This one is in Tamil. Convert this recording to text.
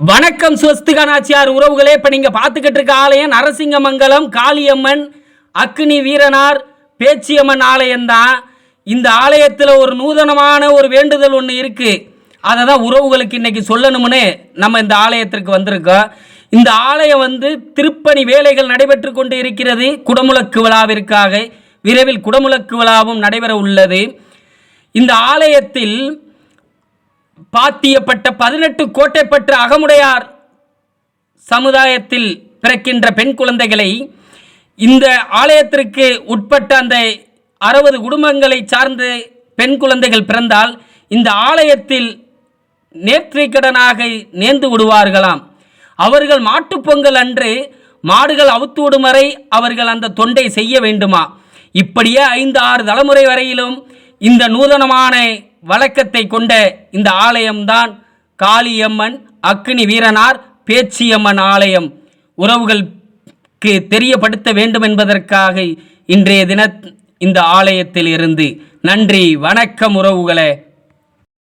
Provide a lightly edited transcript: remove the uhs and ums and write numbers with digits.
வணக்கம் ஸ்வஸ்திகா நாச்சியார் உறவுகளே. இப்போ நீங்கள் பார்த்துக்கிட்டு இருக்க ஆலயம் நரசிங்கமங்கலம் காளியம்மன் அக்னி வீரனார் பேச்சியம்மன் ஆலயம்தான். இந்த ஆலயத்தில் ஒரு நூதனமான ஒரு வேண்டுதல் ஒன்று இருக்குது. அதை தான் உறவுகளுக்கு இன்றைக்கி சொல்லணும்னு நம்ம இந்த ஆலயத்திற்கு வந்திருக்கோம். இந்த ஆலயம் திருப்பணி வேலைகள் நடைபெற்று கொண்டு இருக்கிறது. குடமுழக்கு விழாவிற்காக விரைவில் குடமுழக்கு விழாவும் நடைபெற உள்ளது. இந்த ஆலயத்தில் பாத்தியப்பட்ட 18 கோட்டைப்பற்ற அகமுடையார் சமுதாயத்தில் பிறக்கின்ற பெண் குழந்தைகளை இந்த ஆலயத்திற்கு உட்பட்ட அந்த 60 குடும்பங்களை சார்ந்த பெண் குழந்தைகள் பிறந்தால் இந்த ஆலயத்தில் நேர்த்திக்கடனாக நேர்ந்து விடுவார்களாம். அவர்கள் மாட்டுப்பொங்கல் அன்று மாடுகள் அவுத்து விடும் வரை அவர்கள் அந்த தொண்டை செய்ய வேண்டுமா. இப்படியே 5-6 தலைமுறை வரையிலும் இந்த நூதனமான வழக்கத்தை கொண்ட இந்த ஆலயம்தான் காளியம்மன் அக்னி வீரனார் பேச்சியம்மன் ஆலயம். உறவுகளுக்கு தெரியப்படுத்த வேண்டும் என்பதற்காக இன்றைய தின இந்த ஆலயத்தில் இருந்து நன்றி வணக்கம் உறவுகளே.